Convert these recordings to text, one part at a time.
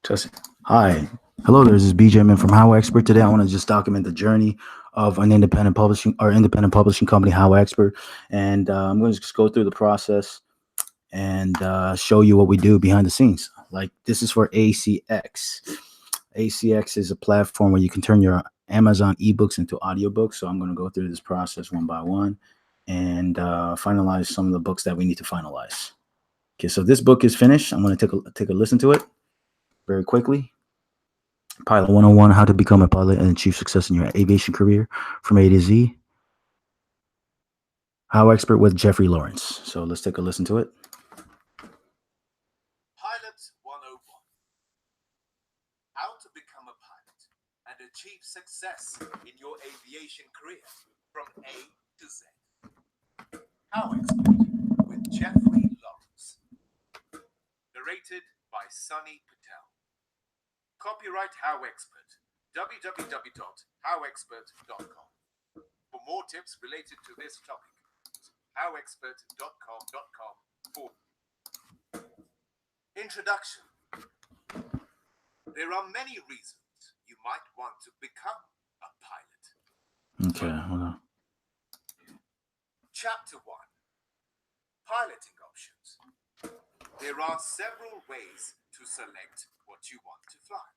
Testing. Hi. Hello, this is BJ from HowExpert. Today, I want to just document the journey of an independent publishing company, HowExpert, and I'm going to just go through the process and show you what we do behind the scenes. Like this is for ACX. ACX is a platform where you can turn your Amazon ebooks into audiobooks. So I'm going to go through this process one by one and finalize some of the books that we need to finalize. Okay, so this book is finished. I'm going to take a listen to it very quickly. Pilot 101, How to Become a Pilot and Achieve Success in Your Aviation Career from A to Z. HowExpert with Jeffrey Lawrence. So let's take a listen to it. Pilot 101, How to Become a Pilot and Achieve Success in Your Aviation Career from A to Z. HowExpert with Jeffrey Lawrence. Narrated by Sunny Patel. Copyright HowExpert. www.howexpert.com. For more tips related to this topic, howexpert.com.com. Introduction. There are many reasons you might want to become a pilot. Okay, hold on. Chapter 1. Piloting options. There are several ways to select what you want to fly.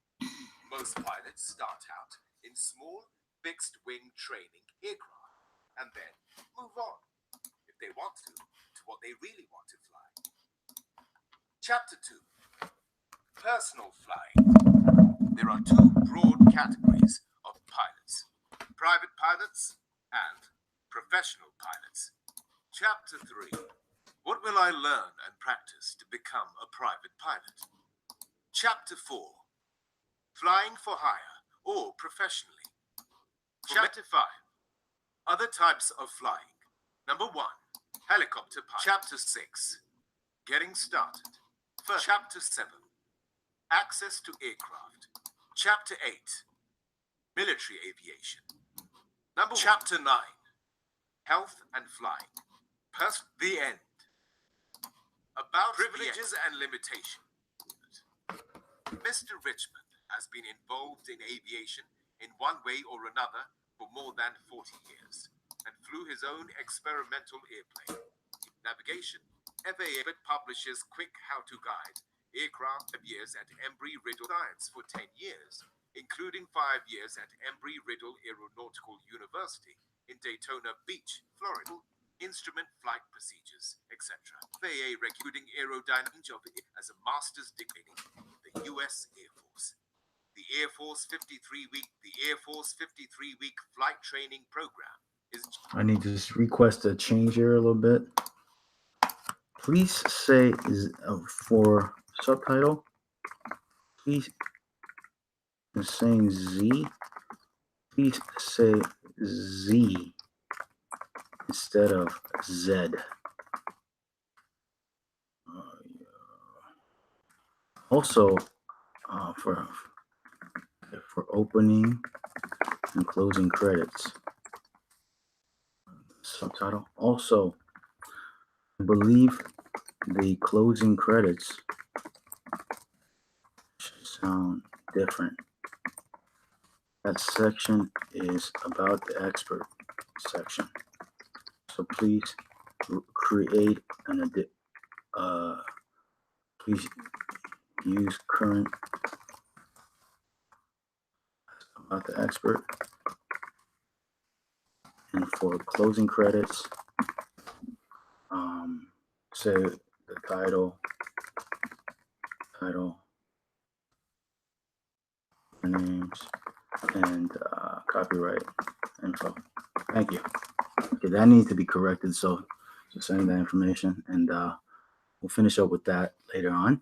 Most pilots start out in small, fixed-wing training aircraft and then move on, if they want to what they really want to fly. Chapter 2. Personal flying. There are two broad categories of pilots: private pilots and professional pilots. Chapter 3. What will I learn and practice to become a private pilot? Chapter 4. Flying for hire or professionally. Chapter 5. Other types of flying. Number 1. Helicopter pilot. Chapter 6. Getting started. First. Chapter 7. Access to aircraft. Chapter 8. Military aviation. Number Chapter 9. Health and flying. The end. About privileges and limitations. Mr. Richmond has been involved in aviation in one way or another for more than 40 years and flew his own experimental airplane. Navigation. FAA publishes quick how-to guide, aircraft years at Embry-Riddle Science for 10 years, including 5 years at Embry-Riddle Aeronautical University in Daytona Beach, Florida. Instrument flight procedures, etc. FAA recording aerodynamics as a master's degree in the U.S. Air Force. The Air Force 53-week flight training program is. I need to just request a change here a little bit. Please say for subtitle. Please saying Z. Please say Z instead of Z. Also, for opening and closing credits. Subtitle. Also, I believe the closing credits should sound different. That section is about the expert section. So please create an please use current about the expert. And for closing credits, say the title, names, and copyright info. Thank you. Okay, that needs to be corrected, so just sending that information, and we'll finish up with that later on.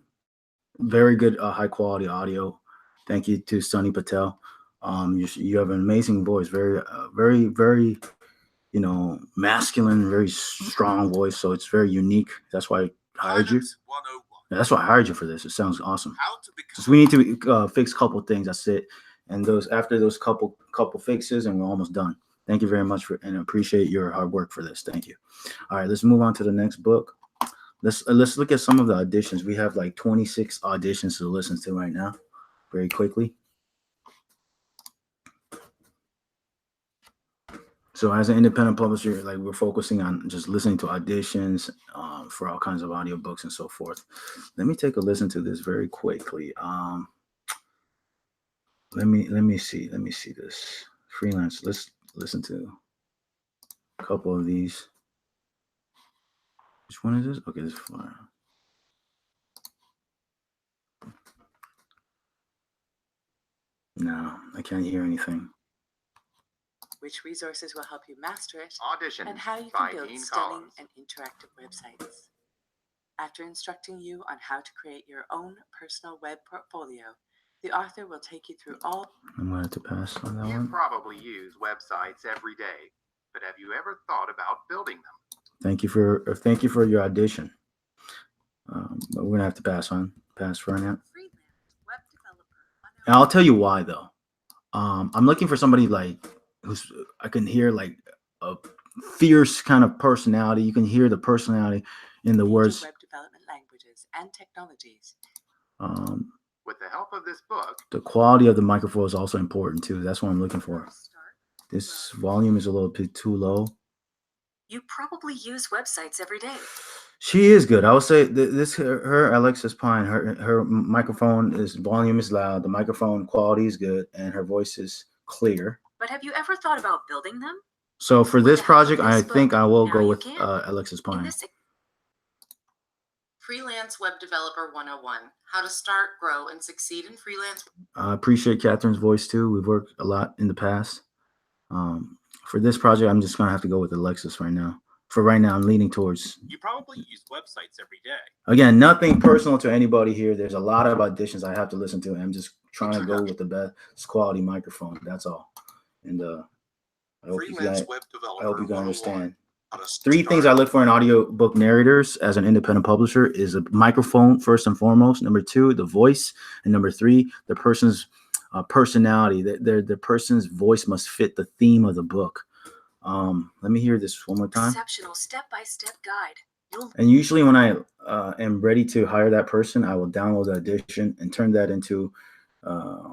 Very good, high quality audio. Thank you to Sunny Patel. You have an amazing voice, very, masculine, very strong voice. So it's very unique. That's why I hired you. That's why I hired you for this. It sounds awesome. Just we need to fix a couple things. That's it. And after those couple fixes, and we're almost done. Thank you very much and appreciate your hard work for this. Thank you. All right, let's move on to the next book. Let's look at some of the auditions. We have like 26 auditions to listen to right now. very quickly. So as an independent publisher, like we're focusing on just listening to auditions for all kinds of audiobooks and so forth. Let me take a listen to this very quickly. Let me see this freelance. Let's listen to a couple of these. Which one is this? Okay, this is fine. No, I can't hear anything. Which resources will help you master it, Audition and how you by can build Dean stunning Collins. and interactive websites. After instructing you on how to create your own personal web portfolio, the author will take you through all. I'm going to have to pass on that You one. probably use websites every day, but have you ever thought about building them? Thank you for your audition. But we're gonna have to pass for now. Freelance web developer. And I'll tell you why though. I'm looking for somebody like who's I can hear like a fierce kind of personality. You can hear the personality in the words. Web development languages and technologies. With the help of this book, the quality of the microphone is also important too. That's what I'm looking for. This volume is a little bit too low. You probably use websites every day. She is good. I would say her Alexis Pine, her microphone volume is loud, the microphone quality is good, and her voice is clear. But have you ever thought about building them? So for this project, I think I will go with Alexis Pine. Freelance Web Developer 101: How to Start, Grow, and Succeed in Freelance. I appreciate Catherine's voice too. We've worked a lot in the past. For this project, I'm just gonna have to go with Alexis right now. For right now, I'm leaning towards. You probably use websites every day. Again, nothing personal to anybody here. There's a lot of auditions I have to listen to, and I'm just trying to go with the best quality microphone. That's all. And I hope you guys understand. 3 things I look for in audiobook narrators as an independent publisher is a microphone first and foremost. Number 2, the voice, and number 3, the person's personality. The person's voice must fit the theme of the book. Let me hear this one more time. Exceptional step-by-step guide. And usually when I am ready to hire that person, I will download the audition and turn that into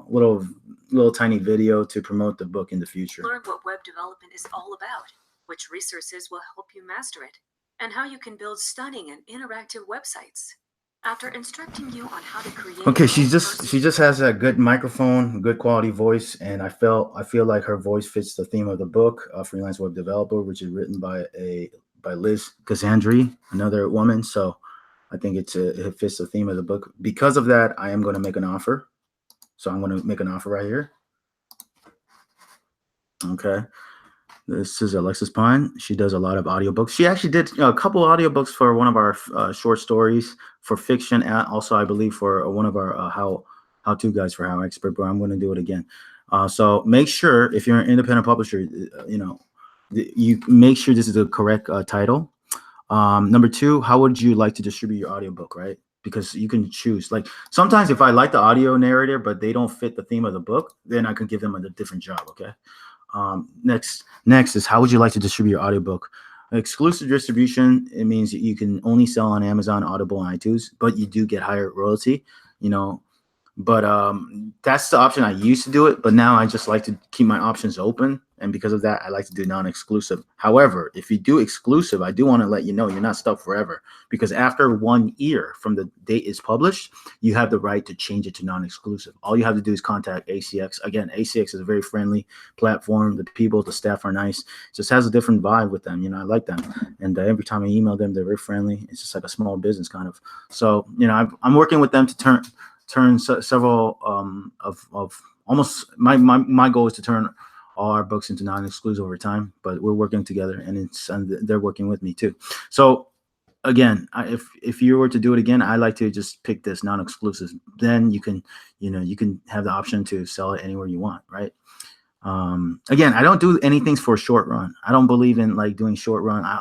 little tiny video to promote the book in the future. Learn what web development is all about, which resources will help you master it, and how you can build stunning and interactive websites. After instructing you on how to create. Okay, she just has a good microphone, good quality voice, and I feel like her voice fits the theme of the book, Freelance Web Developer, which is written by Liz Cassandri, another woman. So I think it fits the theme of the book. Because of that, I am going to make an offer. So I'm going to make an offer right here. Okay. This is Alexis Pine. She does a lot of audiobooks. She actually did a couple of audiobooks for one of our short stories for fiction, and also I believe for one of our how-to guides for HowExpert, but I'm going to do it again. So make sure if you're an independent publisher, you make sure this is the correct title. Number 2, how would you like to distribute your audiobook, right? Because you can choose. Like sometimes if I like the audio narrator, but they don't fit the theme of the book, then I can give them a different job, okay? Next is how would you like to distribute your audiobook? Exclusive distribution, it means that you can only sell on Amazon, Audible, and iTunes, but you do get higher royalty, but that's the option. I used to do it, but now I just like to keep my options open, and because of that, I like to do non-exclusive. However, if you do exclusive, I do want to let you know you're not stuck forever, because after 1 year from the date it's published, you have the right to change it to non-exclusive. All you have to do is contact ACX. Again, ACX is a very friendly platform. The people, the staff are nice. It just has a different vibe with them. I like them, and every time I email them, they're very friendly. It's just like a small business kind of. So I'm working with them to turn several of almost my goal is to turn all our books into non-exclusive over time, but we're working together, and they're working with me too. So again, if you were to do it again, I like to just pick this non-exclusive. Then you can have the option to sell it anywhere you want, right? Again, I don't do anything for a short run. I don't believe in like doing short run. I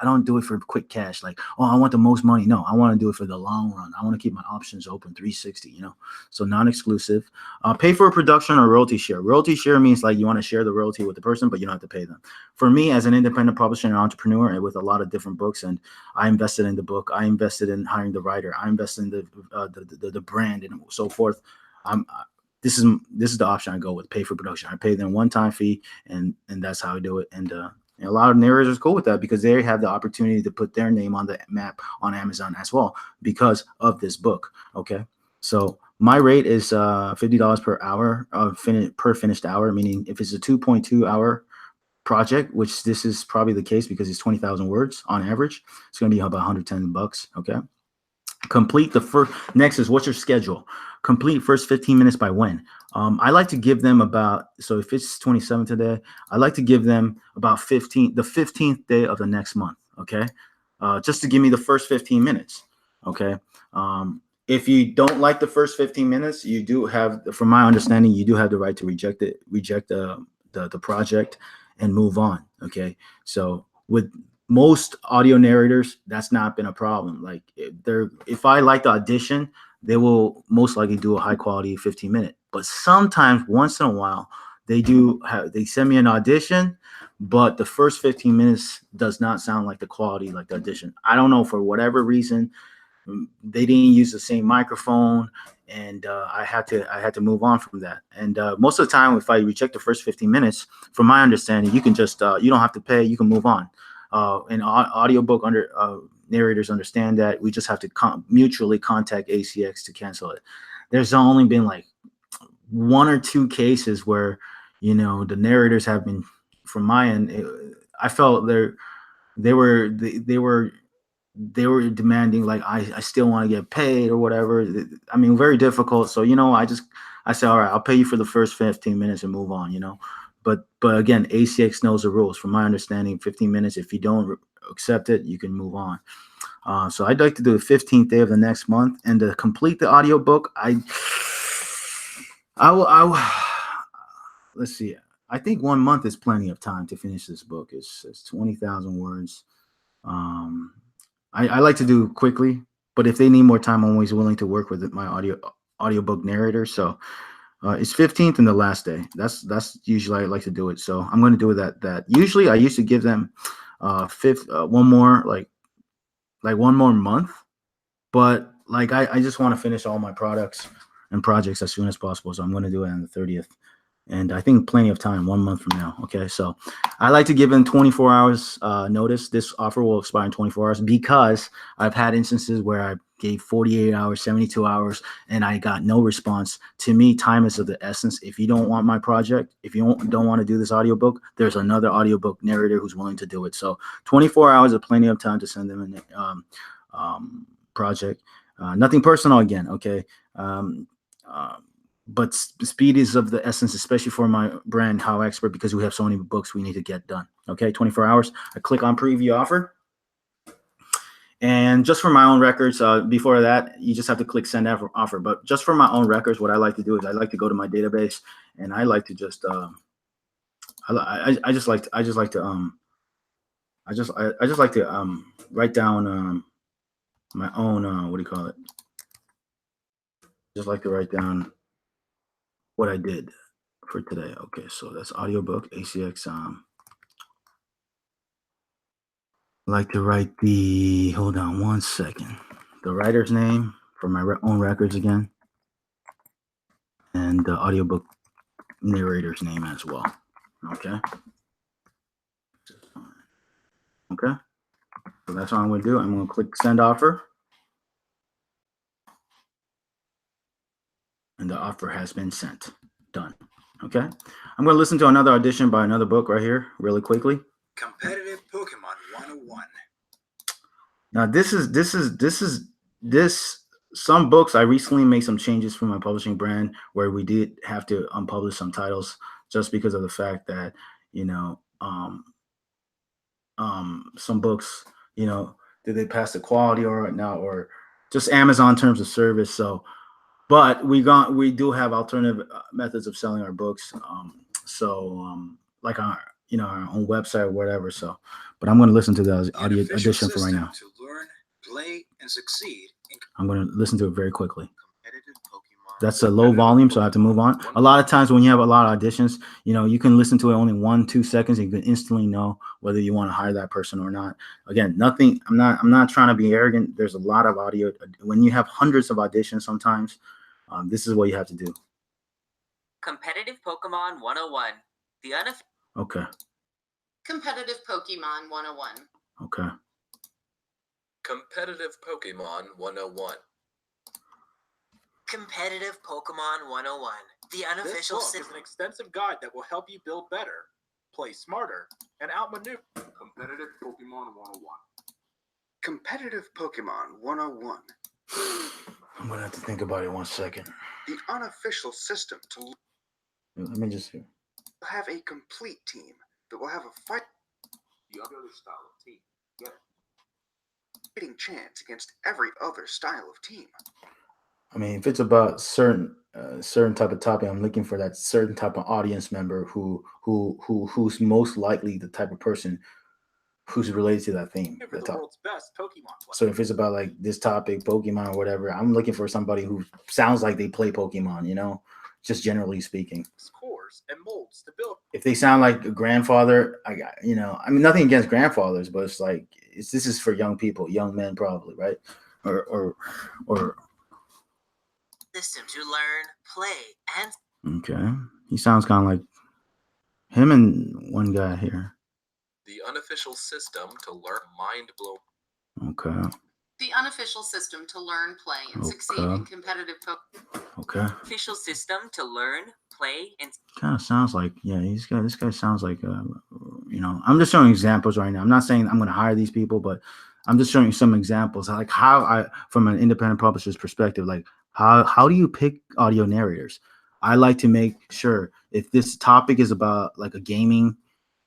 don't do it for quick cash. Like, oh, I want the most money. No, I want to do it for the long run. I want to keep my options open 360, so non-exclusive. Pay for a production or royalty share. Royalty share means like you want to share the royalty with the person, but you don't have to pay them. For me, as an independent publisher and entrepreneur, and with a lot of different books, and I invested in the book, I invested in hiring the writer, I invested in the brand and so forth. This is the option I go with, pay for production. I pay them one-time fee, and that's how I do it. And a lot of narrators are cool with that because they have the opportunity to put their name on the map on Amazon as well because of this book. Okay, so my rate is $50 per hour per finished hour, meaning if it's a 2.2 hour project, which this is probably the case because it's 20,000 words on average, it's going to be about $110. Okay. Complete the first. Next is, what's your schedule? Complete first 15 minutes by when? I like to give them about, so if it's 27 today, I like to give them about the 15th day of the next month. Okay. Just to give me the first 15 minutes. Okay. If you don't like the first 15 minutes, you do have, from my understanding, you do have the right to reject the project and move on. Okay. So with most audio narrators, that's not been a problem. Like if I like the audition, they will most likely do a high quality 15-minute. But sometimes, once in a while, they send me an audition, but the first 15 minutes does not sound like the quality like the audition. I don't know, for whatever reason. They didn't use the same microphone, and I had to move on from that. And most of the time, if I reject the first 15 minutes, from my understanding, you can just you don't have to pay, you can move on. And audiobook narrators understand that. We just have to mutually contact ACX to cancel it. There's only been like 1 or 2 cases where the narrators have been, from my end, I felt they were demanding, like, I still want to get paid or whatever. I mean, very difficult. So I said, all right, I'll pay you for the first 15 minutes and move on. But again, ACX knows the rules. From my understanding, 15 minutes. If you don't accept it, you can move on. So I'd like to do the 15th day of the next month, and to complete the audiobook, I will. Let's see. I think 1 month is plenty of time to finish this book. It's 20,000 words. I like to do quickly, but if they need more time, I'm always willing to work with my audiobook narrator. So it's 15th and the last day. That's usually I like to do it. So I'm going to do it that. Usually I used to give them one more month, but like I just want to finish all my products and projects as soon as possible. So I'm going to do it on the 30th. And I think plenty of time, 1 month from now. Okay, so I like to give them 24 hours notice. This offer will expire in 24 hours because I've had instances where I gave 48 hours, 72 hours, and I got no response. To me, time is of the essence. If you don't want my project, if you don't want to do this audiobook, there's another audiobook narrator who's willing to do it. So 24 hours is plenty of time to send them a project. Nothing personal again, okay? But speed is of the essence, especially for my brand, HowExpert, because we have so many books we need to get done. Okay, 24 hours. I click on preview offer. And just for my own records, before that, you just have to click send offer. But just for my own records, what I like to do is I like to go to my database, and I like to just I just like to write down my own what do you call it? Just like to write down what I did for today. Okay, so that's audiobook, ACX. I like to write hold on 1 second, the writer's name for my own records again, and the audiobook narrator's name as well. Okay. Okay. So that's what I'm going to do. I'm going to click send offer. And the offer has been sent. Done. Okay. I'm going to listen to another audition by another book right here really quickly. Competitive Pokemon 101. Now some books I recently made some changes for my publishing brand where we did have to unpublish some titles just because of the fact that, some books, did they pass the quality or not, or just Amazon terms of service. So, but we do have alternative methods of selling our books. Like our own website or whatever. So, but I'm going to listen to the audio audition for right now. To learn, play, and succeed in I'm going to listen to it very quickly. competitive Pokemon. That's a low volume, so I have to move on. A lot of times when you have a lot of auditions, you can listen to it only 1-2 seconds, and you can instantly know whether you want to hire that person or not. Again, nothing. I'm not trying to be arrogant. There's a lot of audio when you have hundreds of auditions. Sometimes This is what you have to do. Competitive Pokemon 101. The unofficial. Okay. Competitive Pokemon 101. Okay. Competitive Pokemon 101. Competitive Pokemon 101. The This unofficial. book is an extensive guide that will help you build better, play smarter, and outmaneuver. Competitive Pokemon 101. Competitive Pokemon 101. I'm gonna have to think about it 1 second. The unofficial system to Let me just hear. have a complete team that will have a The other style of team. Get it? fighting chance against every other style of team. I mean, if it's about certain type of topic, I'm looking for that certain type of audience member who's most likely the type of person who's related to that theme. For That the topic. world's best Pokemon player. So if it's about like this topic, Pokemon or whatever, I'm looking for somebody who sounds like they play Pokemon, you know, just generally speaking. Cores and molds to build. If they sound like a grandfather, I got, you know, I mean, nothing against grandfathers, but it's like, this is for young people, young men probably, right? Or System to learn, play, and. okay. He sounds kind of like him and one guy here. The unofficial system to learn mind blow. Okay. The unofficial system to learn, play, and succeed Okay. in competitive Pokemon. Okay. Official system to learn, play, and. Kind of sounds like, yeah, this guy sounds like, you know, I'm just showing examples right now. I'm not saying I'm going to hire these people, but I'm just showing you some examples, like how I, from an independent publisher's perspective, like how do you pick audio narrators? I like to make sure if this topic is about like a gaming,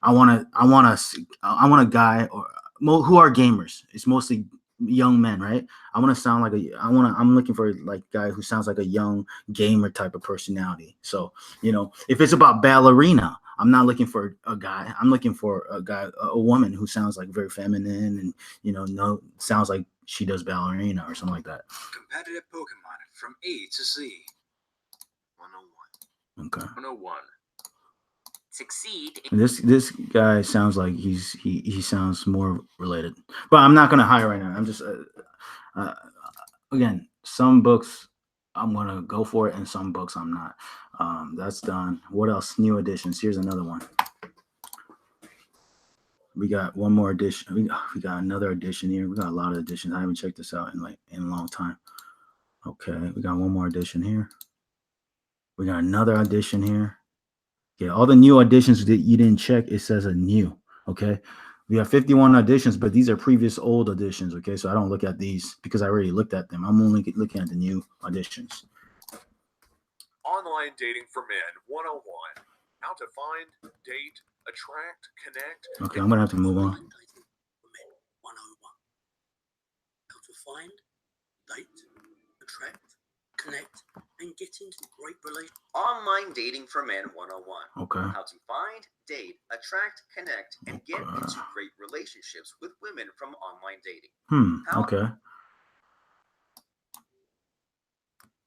I want a guy or who are gamers. It's mostly young men, right? I want to sound like I'm looking for like a guy who sounds like a young gamer type of personality. So, you know, if it's about ballerina, I'm not looking for a guy. I'm looking for a woman who sounds like very feminine and, you know, sounds like she does ballerina or something like that. Competitive Pokemon from A to Z. 101. Okay. 101. Succeed. This guy sounds like he sounds more related, but I'm not gonna hire right now. I'm just again, some books I'm gonna go for it, and some books I'm not. That's done. What else? New editions. Here's another one. We got one more edition. We got another edition here. We got a lot of editions. I haven't checked this out in a long time. Okay, we got one more edition here. We got another edition here. Yeah, all the new auditions that you didn't check, it says a new. Okay, we have 51 auditions, but these are previous old auditions. Okay, so I don't look at these because I already looked at them. I'm only looking at the new auditions. Online dating for men 101. How to find, date, attract, connect. Okay, I'm gonna have to move on. 101. How to find, date, attract, connect, and get into great relationships. Online Dating for Men 101. Okay. How to find, date, attract, connect, and get Okay. into great relationships with women from online dating. Okay.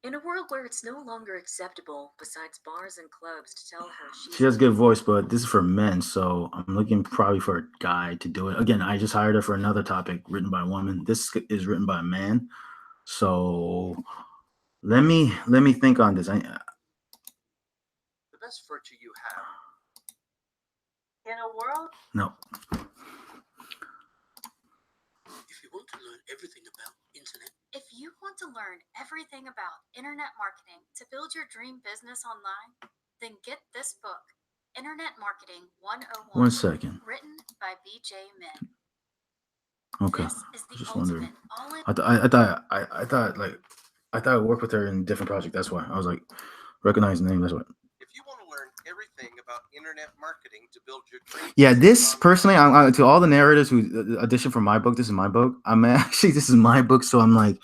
In a world where it's no longer acceptable, besides bars and clubs, to tell her She has good voice, but this is for men, so I'm looking probably for a guy to do it. Again, I just hired her for another topic written by a woman. This is written by a man. So let me think on this. The best virtue you have. In a world. No. If you want to learn everything about internet, If you want to learn everything about internet marketing to build your dream business online, then get this book, Internet Marketing 101. 1 second. Written by BJ Min. Okay. This is the Just ultimate wondering. all-in. I thought I worked with her in a different project. That's why I was like recognizing the name. That's why. If you want to learn everything about internet marketing to build your dream Yeah, business this online, personally, to all the narrators who audition for my book, this is my book. I'm actually, this is my book, so I'm like,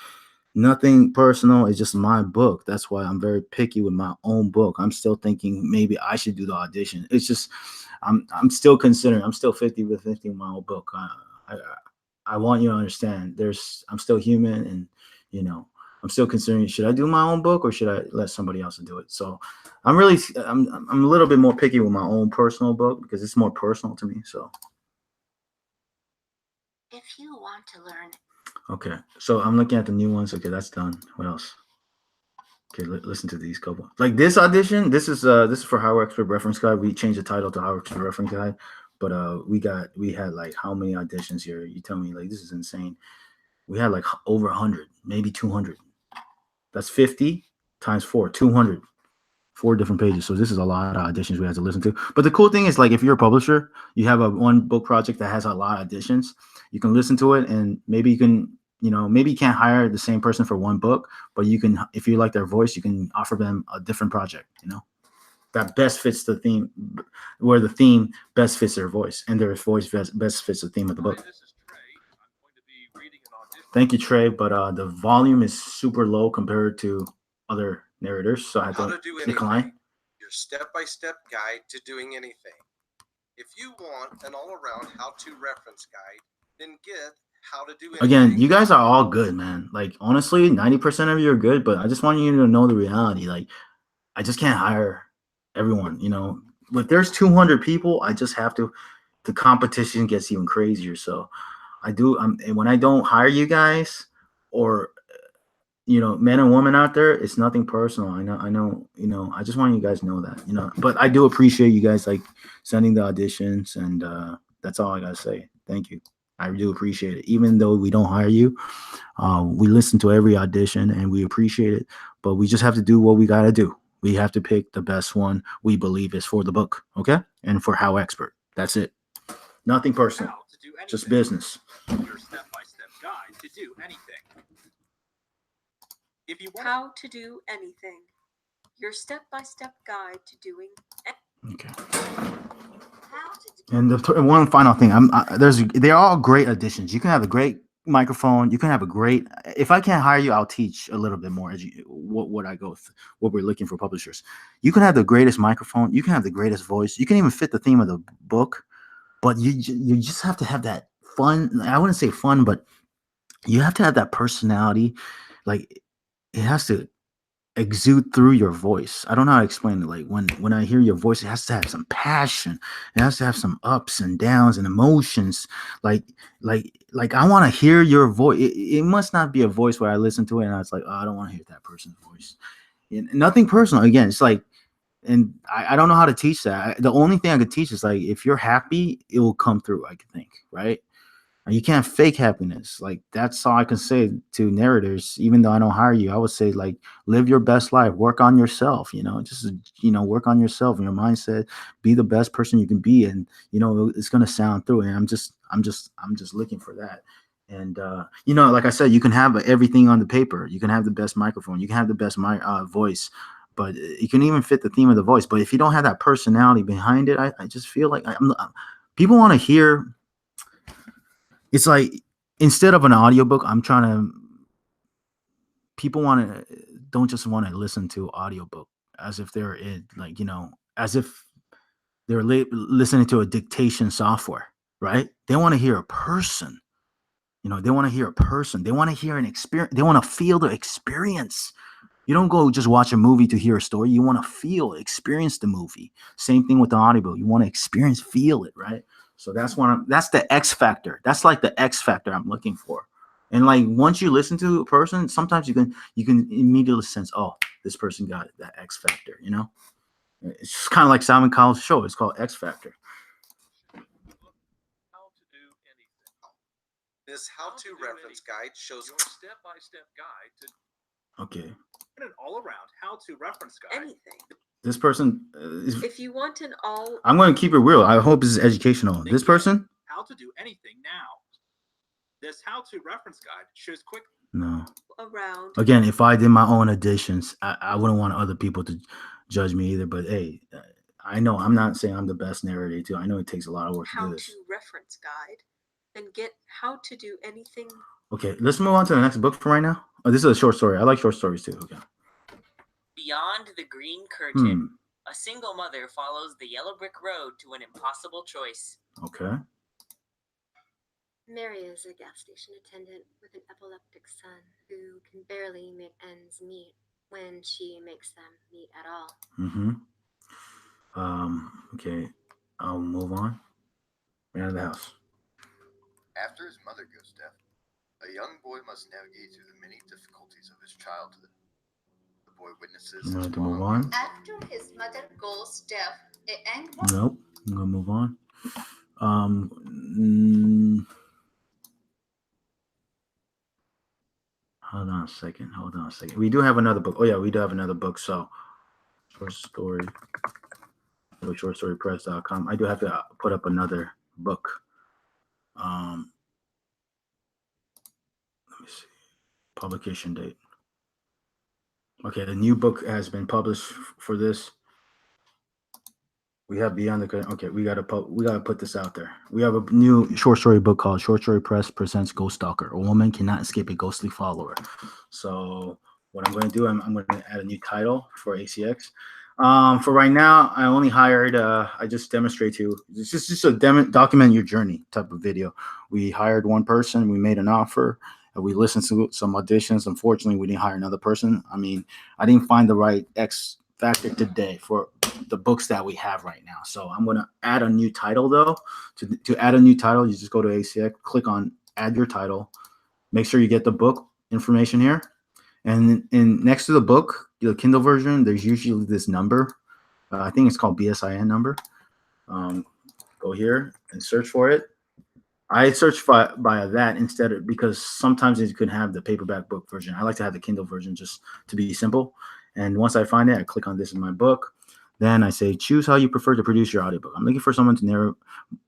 nothing personal. It's just my book. That's why I'm very picky with my own book. I'm still thinking maybe I should do the audition. It's just, I'm still considering. I'm still 50-50 with my own book. I want you to understand. I'm still human, and I'm still considering. Should I do my own book or should I let somebody else do it? So I'm a little bit more picky with my own personal book because it's more personal to me. So If you want to learn okay, so I'm looking at the new ones. Okay, that's done. What else? Okay, listen to these couple. Like this audition, this is for HowExpert reference guide. We changed the title to HowExpert reference guide, but we had like how many auditions here? You tell me, like this is insane. We had like over 100, maybe 200. That's 50 times 4, 200. 4 different pages. So this is a lot of auditions we had to listen to. But the cool thing is, like, if you're a publisher, you have one book project that has a lot of auditions. You can listen to it, and maybe you can, maybe you can't hire the same person for one book, but you can, if you like their voice, you can offer them a different project. That best fits the theme, where the theme best fits their voice, and their voice best fits the theme of the book. This is Trey. I'm going to be reading an audition. Thank you, Trey, but the volume is super low compared to other narrators, so I have How to to do decline. anything. Your step-by-step guide to doing anything. If you want an all-around how-to reference guide, then get How to Do Anything. Again, you guys are all good, man. Like, honestly, 90% of you are good, but I just want you to know the reality. Like, I just can't hire everyone, If there's 200 people, I just have to. The competition gets even crazier. So I do. And when I don't hire you guys, or men and women out there, it's nothing personal. I know, I just want you guys to know that, but I do appreciate you guys like sending the auditions, and that's all I gotta say. Thank you. I do appreciate it. Even though we don't hire you, we listen to every audition and we appreciate it, but we just have to do what we gotta do. We have to pick the best one we believe is for the book. Okay. And for HowExpert. That's it. Nothing personal. How to do anything. Just business. Your step-by-step guide to do anything. If you want How to do anything. Your step-by-step guide to doing. Okay. How to do And one final thing, they're all great additions. You can have a great microphone. You can have a great. If I can't hire you, I'll teach a little bit more as what we're looking for publishers. You can have the greatest microphone. You can have the greatest voice. You can even fit the theme of the book, but you just have to have that fun. I wouldn't say fun, but you have to have that personality. Like, it has to exude through your voice. I don't know how to explain it. Like, when I hear your voice, it has to have some passion. It has to have some ups and downs and emotions. Like I want to hear your voice. It must not be a voice where I listen to it and I was like, oh, I don't want to hear that person's voice. And nothing personal. Again, it's like, and I don't know how to teach that. The only thing I could teach is, like, if you're happy, it will come through, I think, right? You can't fake happiness. Like, that's all I can say to narrators. Even though I don't hire you, I would say, like, live your best life, work on yourself, just, work on yourself and your mindset, be the best person you can be. And, it's going to sound through. And I'm just looking for that. And, like I said, you can have everything on the paper. You can have the best microphone. You can have the best voice, but you can even fit the theme of the voice. But if you don't have that personality behind it, I just feel like people want to hear. It's like, instead of an audiobook, people don't just want to listen to audiobook as if they're as if they're listening to a dictation software, right? They want to hear a person, they want to hear a person. They want to hear an experience. They want to feel the experience. You don't go just watch a movie to hear a story. You want to experience the movie. Same thing with the audiobook. You want to experience, feel it, right? So that's the X factor. That's like the X factor I'm looking for. And, like, once you listen to a person, sometimes you can immediately sense, oh, this person got that X factor, It's just kind of like Simon Cowell's show. It's called X Factor. How to do anything. This how-to reference guide shows Your step-by-step guide to Okay. an all-around how-to reference guide. Anything. This person If you want an all. I'm going to keep it real. I hope this is educational. This person? How to do anything now. This how-to reference guide shows quick. No. Around. Again, if I did my own additions, I wouldn't want other people to judge me either. But hey, I know I'm not saying I'm the best narrator too. I know it takes a lot of work to do this. How-to reference guide. And get how to do anything. Okay, let's move on to the next book for right now. Oh, this is a short story. I like short stories too. Okay. Beyond the green curtain, a single mother follows the yellow brick road to an impossible choice. Okay. Mary is a gas station attendant with an epileptic son who can barely make ends meet when she makes them meet at all. Okay. I'll move on. Man of the house. After his mother goes deaf, a young boy must navigate through the many difficulties of his childhood. The boy witnesses I'm going his to move wild on. After his mother goes deaf, a young Nope. I'm going to move on. Hold on a second. We do have another book. Oh, yeah, we do have another book. So, short story. Shortstorypress.com. I do have to put up another book. Let me see. Publication date. Okay, the new book has been published for this. We have Beyond the. Okay, we gotta put this out there. We have a new short story book called Short Story Press Presents Ghost Stalker. A woman cannot escape a ghostly follower. So what I'm going to do, I'm going to add a new title for ACX. For right now, I only hired. I just demonstrate to you. It's just a document your journey type of video. We hired one person. We made an offer. We listened to some auditions. Unfortunately, we didn't hire another person. I mean, I didn't find the right X factor today for the books that we have right now. So I'm going to add a new title though. To add a new title, you just go to ACX, click on add your title. Make sure you get the book information here. And next to the book, the Kindle version, there's usually this number. I think it's called BSIN number. Go here and search for it. I search by that instead of, because sometimes you could have the paperback book version. I like to have the Kindle version just to be simple. And once I find it, I click on this in my book. Then I say, choose how you prefer to produce your audiobook. I'm looking for someone to narrate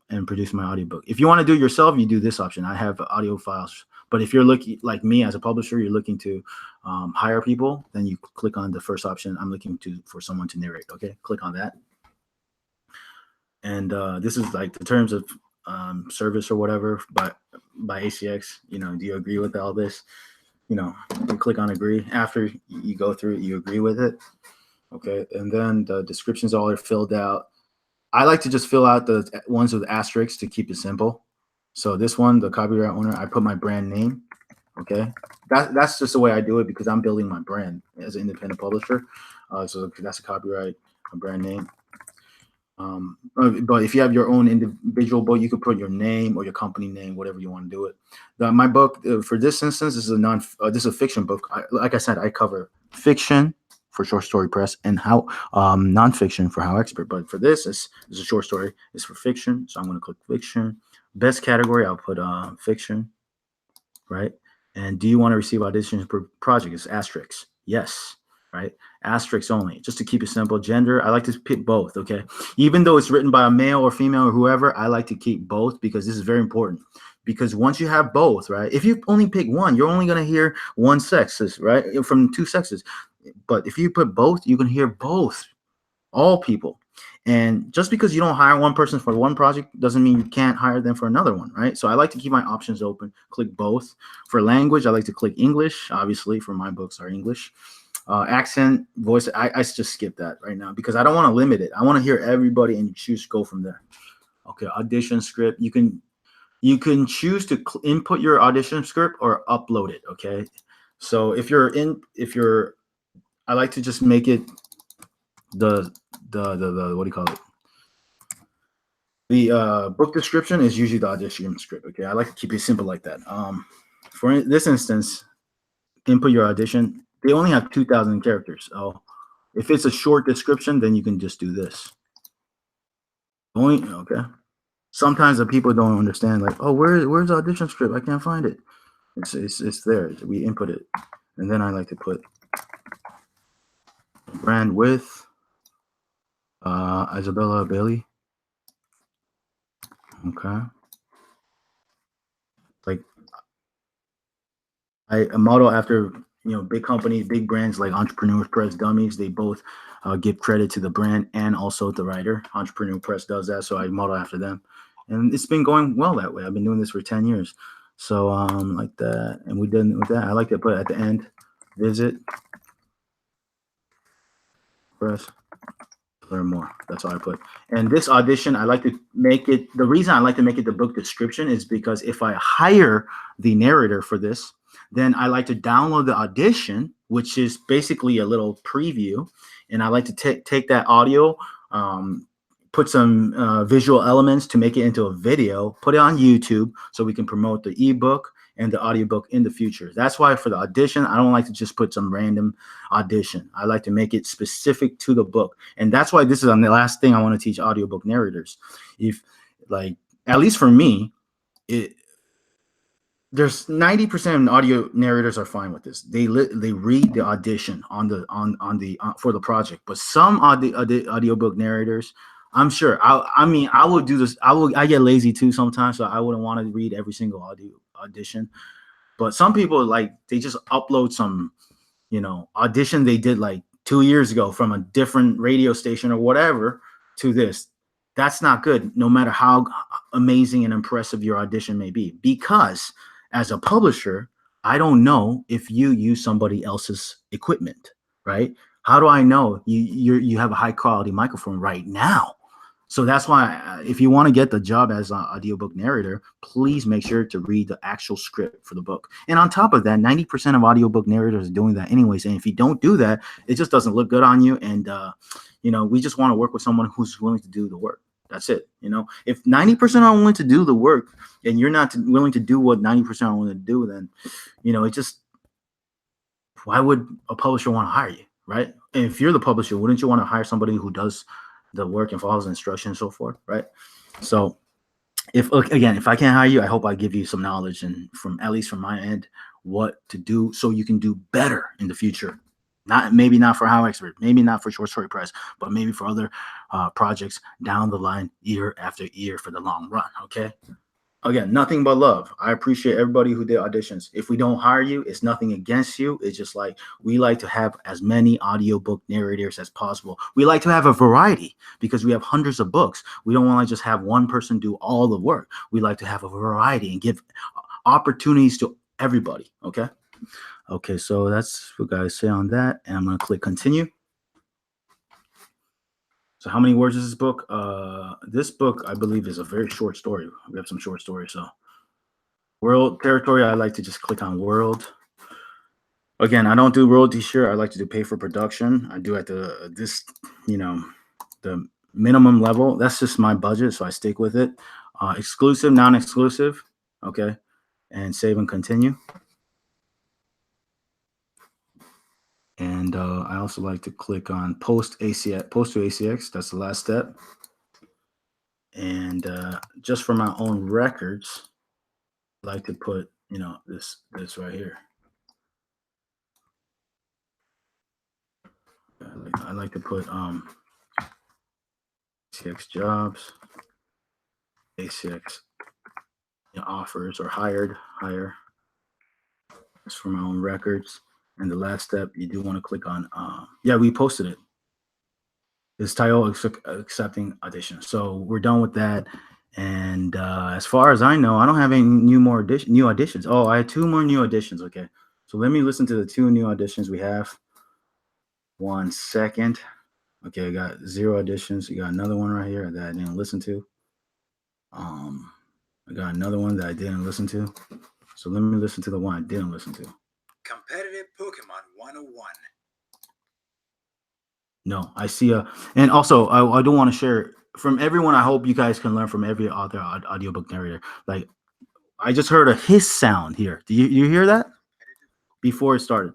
and produce my audiobook. If you want to do it yourself, you do this option. I have audio files. But if you're looking, like me as a publisher, you're looking to hire people, then you click on the first option. I'm looking for someone to narrate. Okay, click on that. And this is like the terms of service or whatever by ACX. You know, do you agree with all this? You know, you click on agree. After you go through it, you agree with it. Okay, and then the descriptions all are filled out. I like to just fill out the ones with asterisks to keep it simple. So this one, the copyright owner, I put my brand name. Okay, that's just the way I do it because I'm building my brand as an independent publisher. So that's a copyright, a brand name. But if you have your own individual book, you could put your name or your company name, whatever you want to do it. My book for this instance this is a fiction book. Like I said, I cover fiction for Short Story Press and how nonfiction for HowExpert. But for this, it's a short story. It's for fiction, so I'm going to click fiction. Best category, I'll put fiction, right? And do you want to receive auditions per project? It's asterisk. Yes. Right? Asterisks only, just to keep it simple. Gender, I like to pick both, okay? Even though it's written by a male or female or whoever, I like to keep both because this is very important. Because once you have both, right? If you only pick one, you're only going to hear one sex, right? From two sexes. But if you put both, you can hear both, all people. And just because you don't hire one person for one project doesn't mean you can't hire them for another one, right? So I like to keep my options open, click both. For language, I like to click English. Obviously, for my books are English. Accent, voice, I just skip that right now because I don't want to limit it. I want to hear everybody and choose go from there. Okay, audition script. You can choose to input your audition script or upload it. Okay, so I like to just make it the what do you call it? The book description is usually the audition script. Okay, I like to keep it simple like that. For this instance, input your audition. They only have 2,000 characters. So if it's a short description, then you can just do this. Okay. Sometimes the people don't understand, like, oh, where's the audition script? I can't find it. It's there. We input it. And then I like to put brand with Isabella Bailey. Okay. Like I model after big companies, big brands like Entrepreneur Press Dummies. They both give credit to the brand and also the writer. Entrepreneur Press does that, so I model after them, and it's been going well that way. I've been doing this for 10 years, so like that. And we did with that. I like to put at the end, visit press. Learn more. That's all I put. And this audition, I like to make it. The reason I like to make it the book description is because if I hire the narrator for this, then I like to download the audition, which is basically a little preview, and I like to take that audio, put some visual elements to make it into a video, put it on YouTube so we can promote the ebook and the audiobook in the future. That's why for the audition, I don't like to just put some random audition. I like to make it specific to the book. And that's why this is on the last thing I want to teach audiobook narrators. If like, at least for me, there's 90% of audio narrators are fine with this. They read the audition on the for the project, but some audiobook narrators, I'm sure. I mean, I will do this. I get lazy too sometimes, so I wouldn't want to read every single audition. But some people like they just upload some, audition they did like 2 years ago from a different radio station or whatever to this. That's not good, no matter how amazing and impressive your audition may be, because as a publisher, I don't know if you use somebody else's equipment, right? How do I know you have a high quality microphone right now? So that's why if you want to get the job as an audiobook narrator, please make sure to read the actual script for the book. And on top of that, 90% of audiobook narrators are doing that anyways. And if you don't do that, it just doesn't look good on you. And, we just want to work with someone who's willing to do the work. That's it. If 90% are willing to do the work and you're not willing to do what 90% are willing to do, then, it just, why would a publisher want to hire you, right? And if you're the publisher, wouldn't you want to hire somebody who does the work and follows the instructions and so forth, right? So if I can't hire you, I hope I give you some knowledge and at least from my end, what to do so you can do better in the future. Maybe not for HowExpert, maybe not for Short Story Press, but maybe for other projects down the line, year after year for the long run. Okay. Again, nothing but love. I appreciate everybody who did auditions. If we don't hire you, it's nothing against you. It's just like we like to have as many audiobook narrators as possible. We like to have a variety because we have hundreds of books. We don't want to just have one person do all the work. We like to have a variety and give opportunities to everybody. Okay. Okay, so that's what guys say on that. And I'm going to click continue. So how many words is this book? This book, I believe, is a very short story. We have some short stories. So world territory, I like to just click on world. Again, I don't do royalty share. I like to do pay for production. I do at the minimum level. That's just my budget, so I stick with it. Exclusive, non-exclusive. Okay, and save and continue. And I also like to click on post ACX, post to ACX. That's the last step. And just for my own records, I like to put, this right here. I like to put ACX jobs, ACX offers or hire. Just for my own records. And the last step, you do want to click on, we posted it. This title, accepting audition. So we're done with that. And as far as I know, I don't have any new auditions. Oh, I had 2 more new auditions. Okay. So let me listen to the 2 new auditions we have. 1 second. Okay, I got 0 auditions. You got another one right here that I didn't listen to. I got another one that I didn't listen to. So let me listen to the one I didn't listen to. Competitive Pokemon 101. No, I see and also I do want to share from everyone. I hope you guys can learn from every other audiobook narrator. Like I just heard a hiss sound here. Do you hear that? Before it started.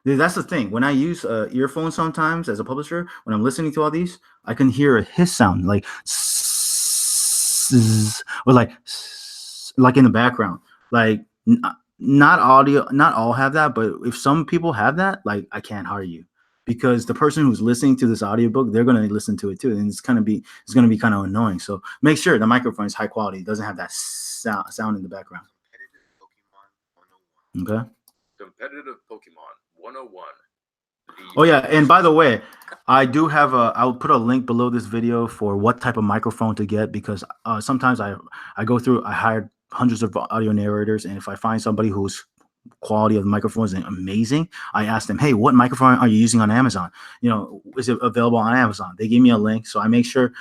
That's the thing. When I use earphones sometimes as a publisher, when I'm listening to all these, I can hear a hiss sound like or like in the background. Like not all have that, but if some people have that, like I can't hire you because the person who's listening to this audiobook, they're going to listen to it too, and it's going to be kind of annoying. So make sure the microphone is high quality. It doesn't have that sound in the background. Okay. Competitive Pokemon 101. Oh yeah, and by the way, I do have I'll put a link below this video for what type of microphone to get because sometimes I hired hundreds of audio narrators, and if I find somebody whose quality of the microphone is amazing, I ask them, hey, what microphone are you using on Amazon? Is it available on Amazon? They give me a link, so I make sure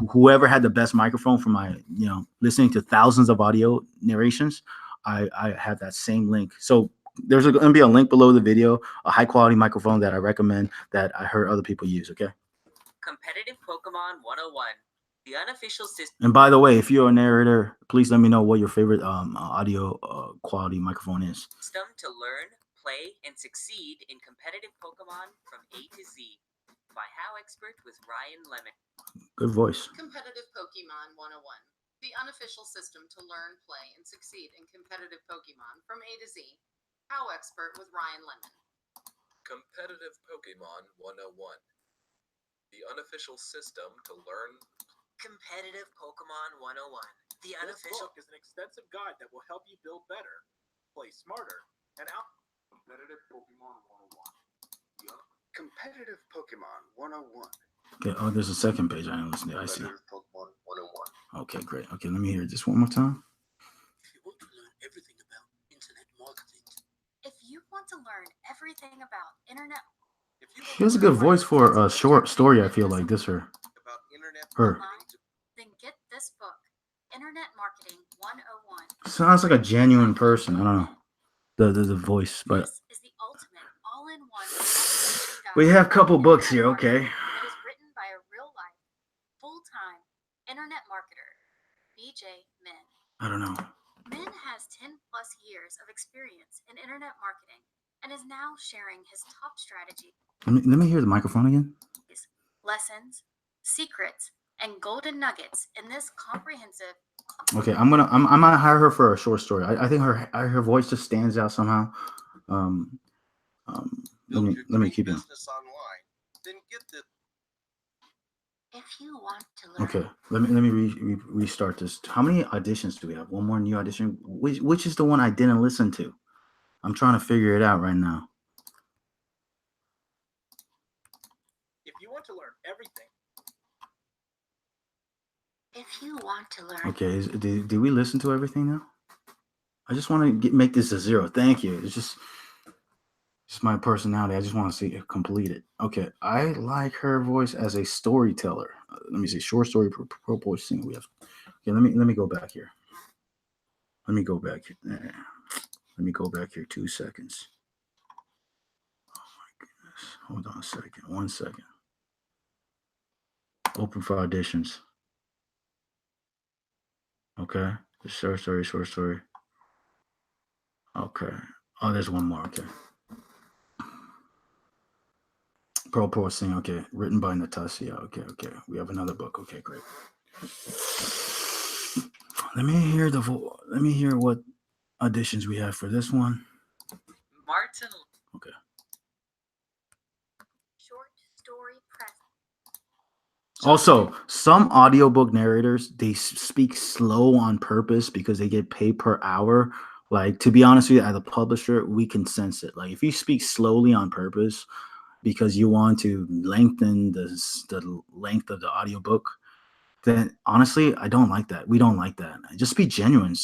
whoever had the best microphone for my listening to thousands of audio narrations, I have that same link. So there's going to be a link below the video, a high quality microphone that I recommend that I heard other people use. Okay. Competitive Pokemon 101. The unofficial system And by the way, if you're a narrator, please let me know what your favorite audio quality microphone is. to learn, play, and succeed in competitive Pokemon from A to Z by HowExpert with Ryan Lemon. Good voice. Competitive Pokemon 101. The unofficial system to learn, play, and succeed in competitive Pokemon from A to Z. HowExpert with Ryan Lemon. Competitive Pokemon 101. The unofficial system to learn. Competitive Pokemon 101. The This unofficial book is an extensive guide that will help you build better, play smarter, and out. Competitive Pokemon 101. Yeah. Competitive Pokemon 101. Okay. Oh, there's a second page. I didn't listen to. I see. Competitive Pokemon 101. Okay, great. Okay, let me hear this one more time. If you want to learn everything about internet marketing, If you want to learn everything about internet, She has a good voice for a short story. I feel like this her. About internet Her. marketing. then get this book, Internet Marketing 101. Sounds like a genuine person. I don't know the voice, but This is the ultimate all-in-one navigation guide we have a couple for books internet here. Okay. marketing that is written by a real-life, full-time internet marketer, BJ Min. I don't know. Min has 10 plus years of experience in internet marketing and is now sharing his top strategies, Let me hear the microphone again. lessons, secrets, and golden nuggets in this comprehensive. Okay, I'm gonna hire her for a short story. I think her voice just stands out somehow. Let me keep it. Business online. Then get the. If you want to learn. Okay, let me restart this. How many auditions do we have? One more new audition. Which is the one I didn't listen to? I'm trying to figure it out right now. If you want to learn everything. If you want to learn. Okay, did we listen to everything now? I just want to make this a 0. Thank you. It's just my personality. I just want to see it completed. Okay, I like her voice as a storyteller. Let me see. Short story proportion. We have. Okay, let me go back here. Let me go back here. Let me go back here 2 seconds. Oh my goodness. Hold on a second. 1 second. Open for auditions. Okay. Short story. Okay. Oh, there's one more. Okay. Proportion. Okay. Written by Natasha. Okay. We have another book. Okay, great. Let me hear what auditions we have for this one. Martin. Okay. Short story press. Also, some audiobook narrators, they speak slow on purpose because they get paid per hour. Like, to be honest with you, as a publisher, we can sense it. Like, if you speak slowly on purpose because you want to lengthen the length of the audiobook, then honestly, I don't like that. We don't like that. Just be genuine.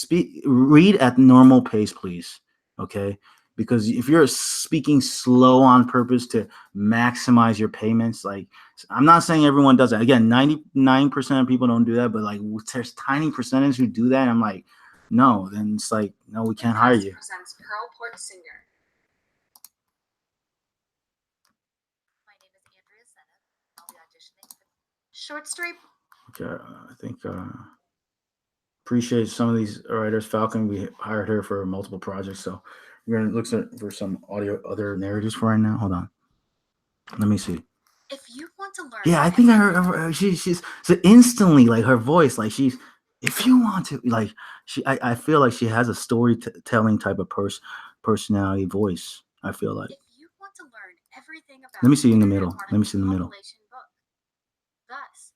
Read at normal pace, please. Okay? Because if you're speaking slow on purpose to maximize your payments, like, I'm not saying everyone does that. Again, 99% of people don't do that, but like there's tiny percentage who do that. I'm like, no, then it's like, no, we can't hire you. Presents Pearl Portsinger. My name is Andrea Senna. I'll be auditioning for short story. Okay, I think appreciate some of these writers. Falcon, we hired her for multiple projects, so we're gonna look for some other narratives for right now. Hold on, let me see. If you want to learn. Yeah, I think I heard she's so instantly, like, her voice, like, she's, if you want to, like, I feel like she has a storytelling type of personality voice. I feel like. If you want to learn everything about. Let me see in the middle. Let me see in the middle. Book. Thus,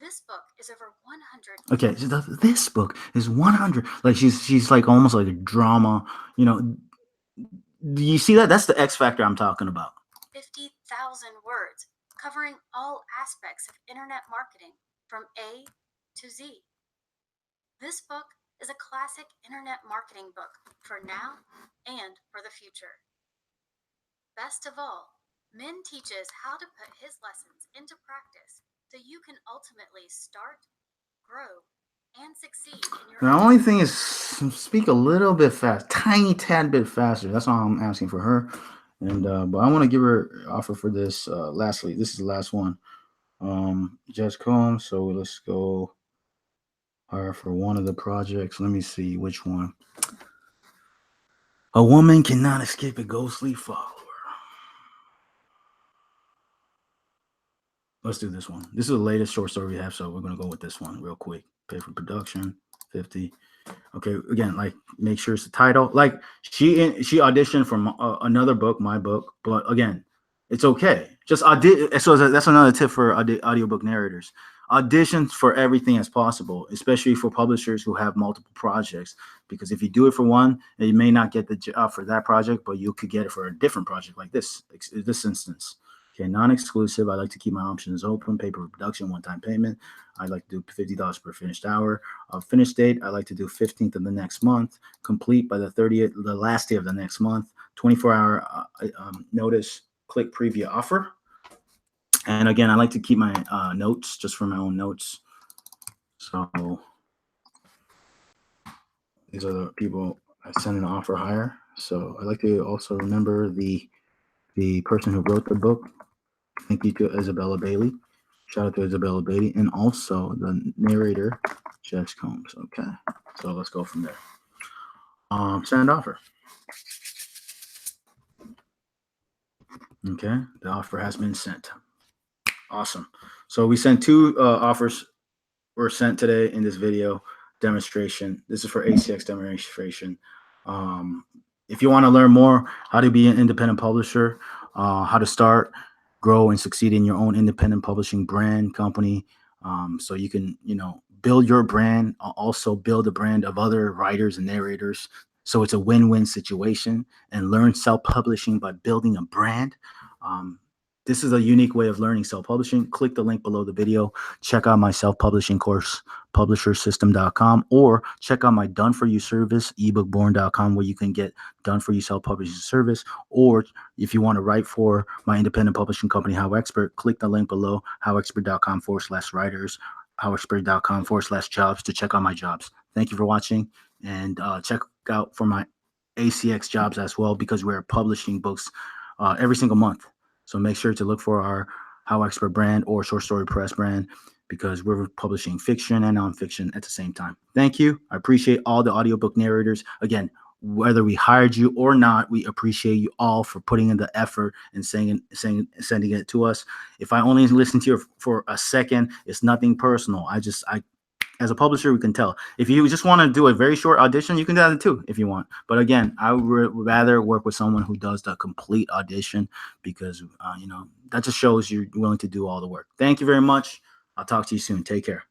this book is over 100. Okay, so this book is 100. Like, she's like almost like a drama. You know, do you see that? That's the X factor I'm talking about. 50,000 words, covering all aspects of internet marketing from A to Z. This book is a classic internet marketing book for now and for the future. Best of all, Min teaches how to put his lessons into practice so you can ultimately start, grow, and succeed in your The only thing is, speak a little bit fast, tiny tad bit faster. That's all I'm asking for her. And but I want to give her offer for this. Lastly, this is the last one. Just Combs. So let's go. hire for one of the projects. Let me see which one. A woman cannot escape a ghostly follower. Let's do this one. This is the latest short story we have, so we're gonna go with this one real quick. Pay for production, 50. Okay, again, like make sure it's the title. Like she auditioned for another book, my book, but again, it's okay. Just audition. So that's another tip for audiobook narrators. Audition for everything as possible, especially for publishers who have multiple projects. Because if you do it for one, you may not get the job for that project, but you could get it for a different project, like this instance. Okay, non-exclusive. I like to keep my options open. Pay per production, one-time payment. I like to do $50 per finished hour. Finish date, I like to do 15th of the next month. Complete by the 30th, the last day of the next month. 24-hour notice. Click preview offer. And again, I like to keep my notes just for my own notes. So these are the people I send an offer hire. So I like to also remember the person who wrote the book. Thank you to Isabella Bailey. Shout out to Isabella Bailey, and also the narrator, Jess Combs. Okay, so let's go from there. Send offer. Okay, the offer has been sent. Awesome. So we sent two offers were sent today in this video demonstration. This is for ACX demonstration. If you want to learn more how to be an independent publisher, how to start, grow, and succeed in your own independent publishing brand company, so you can, build your brand, also build a brand of other writers and narrators. So it's a win-win situation, and learn self-publishing by building a brand. This is a unique way of learning self-publishing. Click the link below the video. Check out my self-publishing course, publishersystem.com, or check out my done-for-you service, ebookborn.com, where you can get done-for-you self-publishing service. Or if you want to write for my independent publishing company, HowExpert, click the link below, howexpert.com/writers, howexpert.com/jobs to check out my jobs. Thank you for watching, and check out for my ACX jobs as well, because we're publishing books every single month. So make sure to look for our HowExpert brand or Short Story Press brand, because we're publishing fiction and nonfiction at the same time. Thank you. I appreciate all the audiobook narrators. Again, whether we hired you or not, we appreciate you all for putting in the effort and sending it to us. If I only listen to you for a second, it's nothing personal. As a publisher, we can tell. If you just want to do a very short audition, you can do that too if you want. But again, I would rather work with someone who does the complete audition, because that just shows you're willing to do all the work. Thank you very much. I'll talk to you soon. Take care.